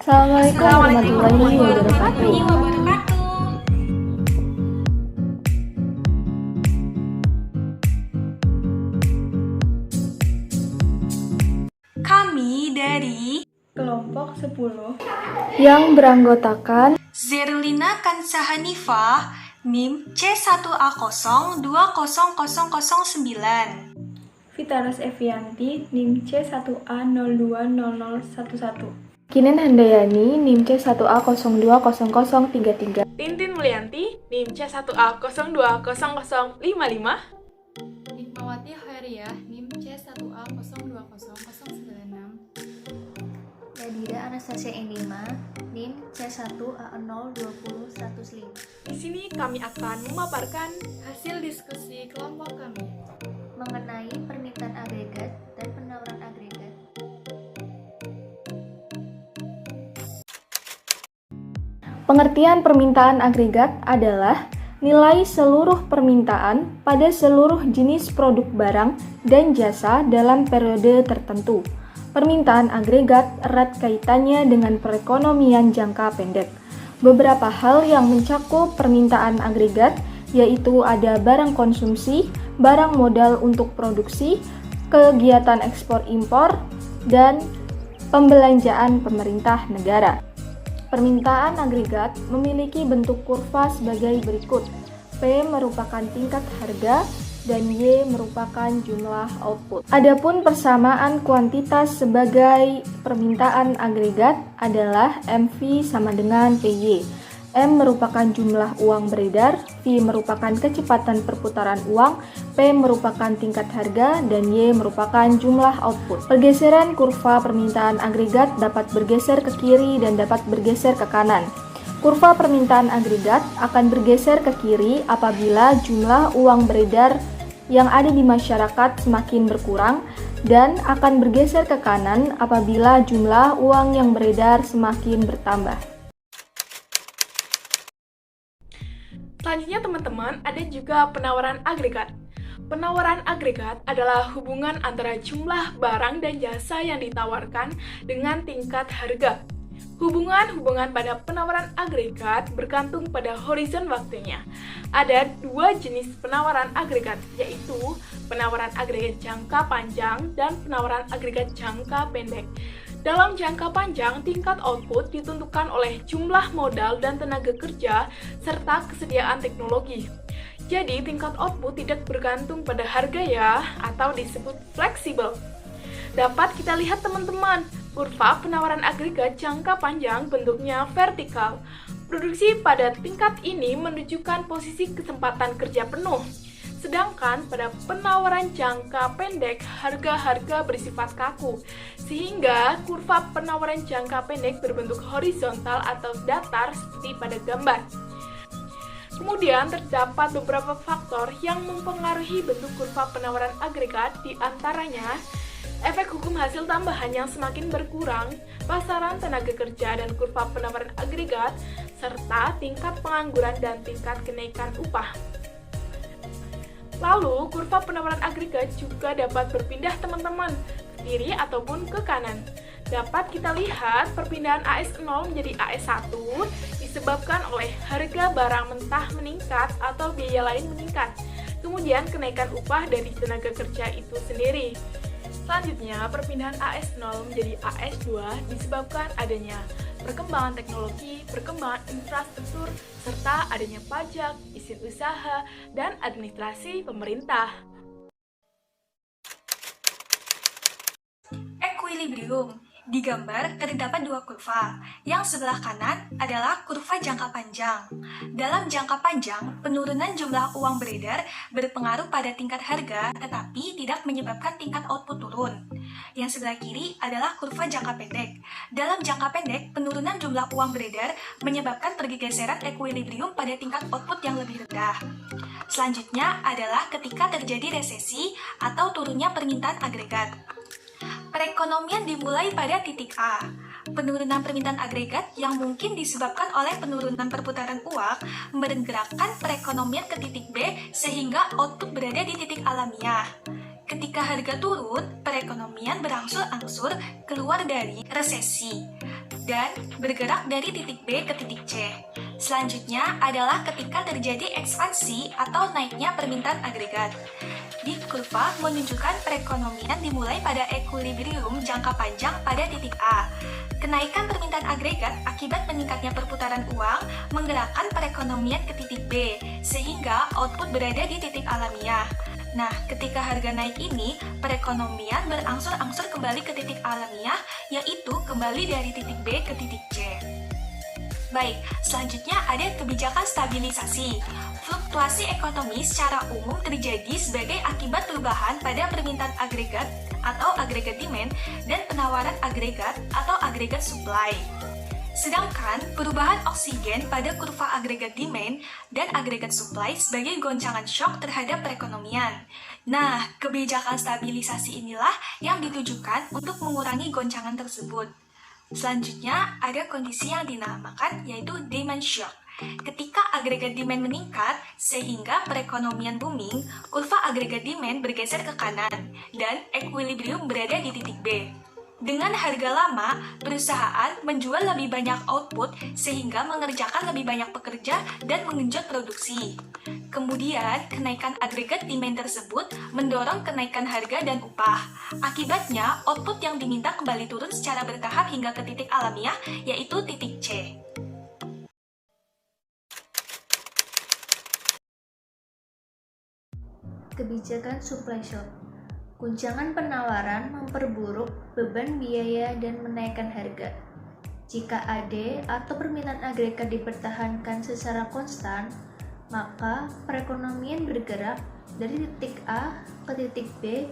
Assalamualaikum warahmatullahi wabarakatuh. Kami dari kelompok 10 Yang beranggotakan Zerlina Kansahanifah, NIM C1A0200009. Vitaras Evianti, NIM C1A020011. Kinen Handayani, NIM C1A020033. Tintin Mulyanti, NIM C1A020055. Hikmawati Khairiyah, NIM C1A020096. Nadira Anastasia Endima, NIM C1A02015. Di sini kami akan memaparkan Hasil diskusi kelompok kami mengenai permintaan agregat dan penawaran agregat. pengertian permintaan agregat adalah nilai seluruh permintaan pada seluruh jenis produk barang dan jasa dalam periode tertentu. Permintaan agregat erat kaitannya dengan perekonomian jangka pendek. Beberapa hal yang mencakup permintaan agregat yaitu ada barang konsumsi, barang modal untuk produksi, kegiatan ekspor-impor, dan pembelanjaan pemerintah negara. Permintaan agregat memiliki bentuk kurva sebagai berikut. P merupakan tingkat harga dan Y merupakan jumlah output. Adapun persamaan kuantitas sebagai permintaan agregat adalah MV sama dengan PY. M merupakan jumlah uang beredar, V merupakan kecepatan perputaran uang, P merupakan tingkat harga, dan Y merupakan jumlah output. Pergeseran kurva permintaan agregat dapat bergeser ke kiri dan dapat bergeser ke kanan. Kurva permintaan agregat akan bergeser ke kiri apabila jumlah uang beredar yang ada di masyarakat semakin berkurang dan akan bergeser ke kanan apabila jumlah uang yang beredar semakin bertambah. Selanjutnya teman-teman, ada juga penawaran agregat. Penawaran agregat adalah hubungan antara jumlah barang dan jasa yang ditawarkan dengan tingkat harga. Hubungan pada penawaran agregat bergantung pada horizon waktunya. Ada dua jenis penawaran agregat, yaitu penawaran agregat jangka panjang dan penawaran agregat jangka pendek. Dalam jangka panjang, tingkat output ditentukan oleh jumlah modal dan tenaga kerja serta kesediaan teknologi. Jadi, tingkat output tidak bergantung pada harga ya, atau disebut fleksibel. Dapat kita lihat teman-teman, kurva penawaran agregat jangka panjang bentuknya vertikal. Produksi pada tingkat ini menunjukkan posisi kesempatan kerja penuh. Sedangkan pada penawaran jangka pendek, harga-harga bersifat kaku, sehingga kurva penawaran jangka pendek berbentuk horizontal atau datar seperti pada gambar. Kemudian terdapat beberapa faktor yang mempengaruhi bentuk kurva penawaran agregat, di antaranya efek hukum hasil tambahan yang semakin berkurang, pasaran tenaga kerja dan kurva penawaran agregat, serta tingkat pengangguran dan tingkat kenaikan upah. Lalu, kurva penawaran agregat juga dapat berpindah teman-teman, ke kiri ataupun ke kanan. Dapat kita lihat perpindahan AS0 menjadi AS1 disebabkan oleh harga barang mentah meningkat atau biaya lain meningkat. Kemudian kenaikan upah dari tenaga kerja itu sendiri. Selanjutnya, perpindahan AS0 menjadi AS2 disebabkan adanya perkembangan teknologi, perkembangan infrastruktur, serta adanya pajak, izin usaha, dan administrasi pemerintah. Equilibrium. Di gambar terdapat dua kurva. Yang sebelah kanan adalah kurva jangka panjang. Dalam jangka panjang, penurunan jumlah uang beredar berpengaruh pada tingkat harga, tetapi tidak menyebabkan tingkat output turun. Yang sebelah kiri adalah kurva jangka pendek. Dalam jangka pendek, penurunan jumlah uang beredar menyebabkan pergeseran equilibrium pada tingkat output yang lebih rendah. Selanjutnya adalah ketika terjadi resesi atau turunnya permintaan agregat. Perekonomian dimulai pada titik A. Penurunan permintaan agregat yang mungkin disebabkan oleh penurunan perputaran uang menggerakkan perekonomian ke titik B sehingga output berada di titik alamiah. Ketika harga turun, perekonomian berangsur-angsur keluar dari resesi. dan bergerak dari titik B ke titik C. Selanjutnya adalah ketika terjadi ekspansi atau naiknya permintaan agregat. Di kurva menunjukkan perekonomian dimulai pada equilibrium jangka panjang pada titik A. Kenaikan permintaan agregat akibat meningkatnya perputaran uang menggerakkan perekonomian ke titik B, sehingga output berada di titik alamiah. Nah, ketika harga naik ini, perekonomian berangsur-angsur kembali ke titik alamiah, yaitu kembali dari titik B ke titik C. Baik, selanjutnya ada kebijakan stabilisasi. Fluktuasi ekonomi secara umum terjadi sebagai akibat perubahan pada permintaan agregat atau agregat demand dan penawaran agregat atau agregat supply. Sedangkan perubahan oksigen pada kurva agregat demand dan agregat supply sebagai goncangan shock terhadap perekonomian. Nah, kebijakan stabilisasi inilah yang ditujukan untuk mengurangi goncangan tersebut. Selanjutnya, ada kondisi yang dinamakan yaitu demand shock. Ketika agregat demand meningkat sehingga perekonomian booming, kurva agregat demand bergeser ke kanan dan equilibrium berada di titik B. Dengan harga lama, perusahaan menjual lebih banyak output sehingga mengerjakan lebih banyak pekerja dan mengenjot produksi. Kemudian, kenaikan agregat demand tersebut mendorong kenaikan harga dan upah. Akibatnya, output yang diminta kembali turun secara bertahap hingga ke titik alamiah, yaitu titik C. Kebijakan supply shock. Guncangan penawaran memperburuk beban biaya dan menaikkan harga. Jika AD atau permintaan agregat dipertahankan secara konstan, maka perekonomian bergerak dari titik A ke titik B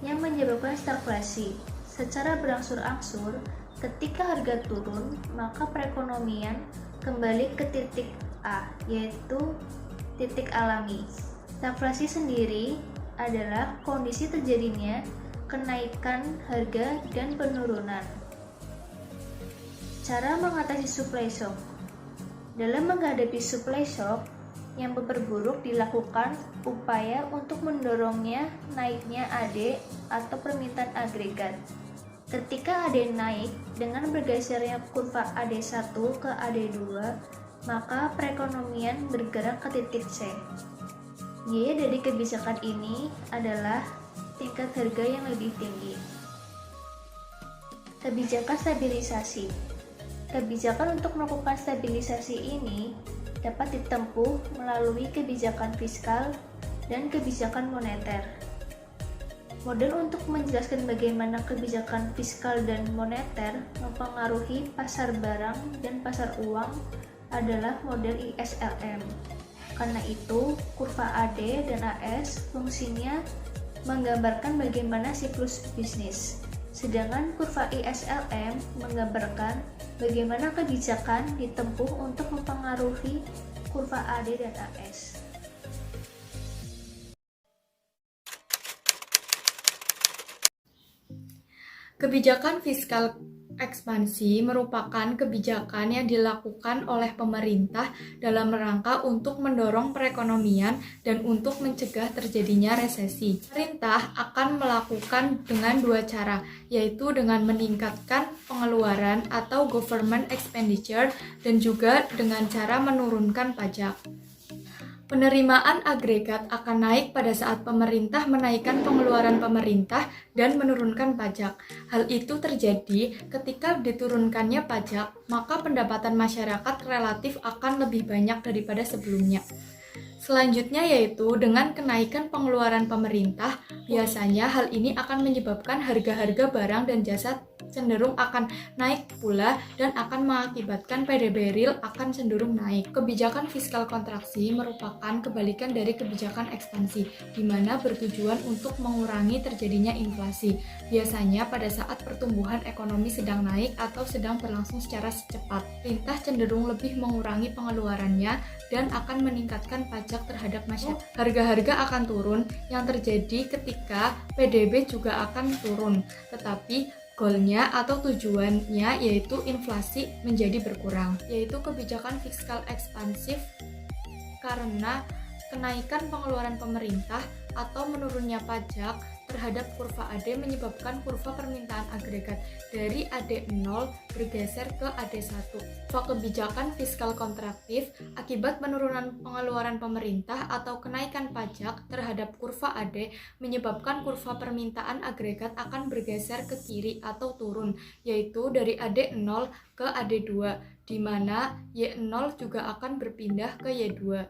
yang menyebabkan stagflasi. Secara berangsur-angsur, ketika harga turun, maka perekonomian kembali ke titik A, yaitu titik alami. Stagflasi sendiri adalah kondisi terjadinya kenaikan harga dan penurunan. Cara mengatasi supply shock. Dalam menghadapi supply shock yang memperburuk dilakukan upaya untuk mendorongnya naiknya AD atau permintaan agregat. Ketika AD naik dengan bergesernya kurva AD1 ke AD2, maka perekonomian bergerak ke titik C. Biaya dari kebijakan ini adalah tingkat harga yang lebih tinggi. Kebijakan stabilisasi. Kebijakan untuk melakukan stabilisasi ini dapat ditempuh melalui kebijakan fiskal dan kebijakan moneter. Model untuk menjelaskan bagaimana kebijakan fiskal dan moneter mempengaruhi pasar barang dan pasar uang adalah model ISLM. Karena itu, kurva AD dan AS fungsinya menggambarkan bagaimana siklus bisnis. Sedangkan kurva ISLM menggambarkan bagaimana kebijakan ditempuh untuk mempengaruhi kurva AD dan AS. Kebijakan fiskal ekspansi merupakan kebijakan yang dilakukan oleh pemerintah dalam rangka untuk mendorong perekonomian dan untuk mencegah terjadinya resesi. Pemerintah akan melakukan dengan dua cara, yaitu dengan meningkatkan pengeluaran atau government expenditure dan juga dengan cara menurunkan pajak. Penerimaan agregat akan naik pada saat pemerintah menaikkan pengeluaran pemerintah dan menurunkan pajak. Hal itu terjadi ketika diturunkannya pajak, maka pendapatan masyarakat relatif akan lebih banyak daripada sebelumnya. Selanjutnya yaitu dengan kenaikan pengeluaran pemerintah, biasanya hal ini akan menyebabkan harga-harga barang dan jasa cenderung akan naik pula dan akan mengakibatkan PDB real akan cenderung naik. Kebijakan fiskal kontraksi merupakan kebalikan dari kebijakan ekspansi, di mana bertujuan untuk mengurangi terjadinya inflasi. Biasanya pada saat pertumbuhan ekonomi sedang naik atau sedang berlangsung secara cepat, pemerintah cenderung lebih mengurangi pengeluarannya dan akan meningkatkan pajak terhadap masyarakat. Harga-harga akan turun, yang terjadi ketika PDB juga akan turun, tetapi goalnya atau tujuannya yaitu inflasi menjadi berkurang, yaitu kebijakan fiskal ekspansif karena kenaikan pengeluaran pemerintah atau menurunnya pajak terhadap kurva AD menyebabkan kurva permintaan agregat dari AD0 bergeser ke AD1. Kebijakan fiskal kontraktif akibat penurunan pengeluaran pemerintah atau kenaikan pajak terhadap kurva AD menyebabkan kurva permintaan agregat akan bergeser ke kiri atau turun, yaitu dari AD0 ke AD2, di mana Y0 juga akan berpindah ke Y2.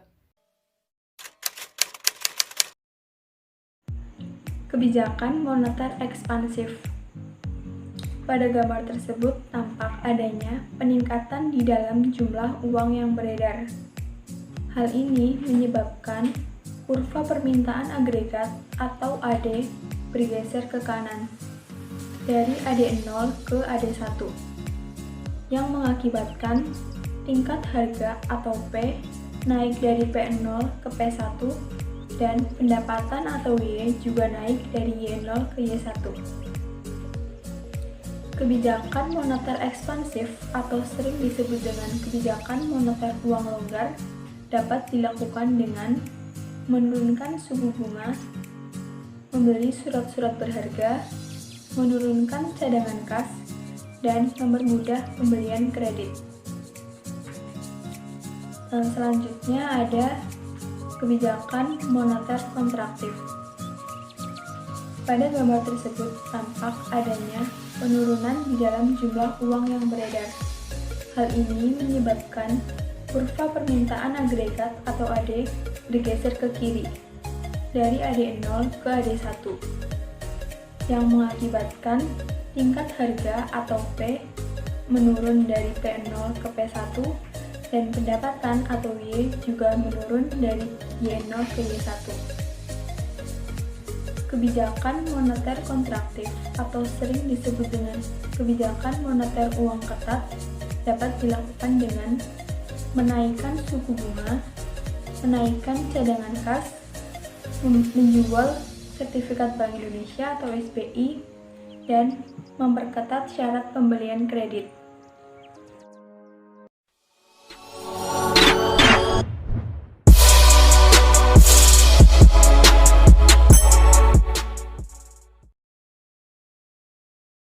Kebijakan moneter ekspansif. Pada gambar tersebut tampak adanya peningkatan di dalam jumlah uang yang beredar. Hal ini menyebabkan kurva permintaan agregat atau AD bergeser ke kanan dari AD0 ke AD1 yang mengakibatkan tingkat harga atau P naik dari P0 ke P1 dan pendapatan atau Y juga naik dari Y0 ke Y1. Kebijakan moneter ekspansif atau sering disebut dengan kebijakan moneter uang longgar dapat dilakukan dengan menurunkan suku bunga, membeli surat-surat berharga, menurunkan cadangan kas, dan mempermudah pembelian kredit. Dan selanjutnya ada kebijakan moneter kontraktif. Pada gambar tersebut tampak adanya penurunan di dalam jumlah uang yang beredar. Hal ini menyebabkan kurva permintaan agregat atau AD bergeser ke kiri dari AD0 ke AD1 yang mengakibatkan tingkat harga atau P menurun dari P0 ke P1 dan pendapatan atau Y juga menurun dari Y0 ke Y1. Kebijakan moneter kontraktif atau sering disebut dengan kebijakan moneter uang ketat dapat dilakukan dengan menaikkan suku bunga, menaikkan cadangan kas, menjual sertifikat Bank Indonesia atau SBI, dan memperketat syarat pembelian kredit.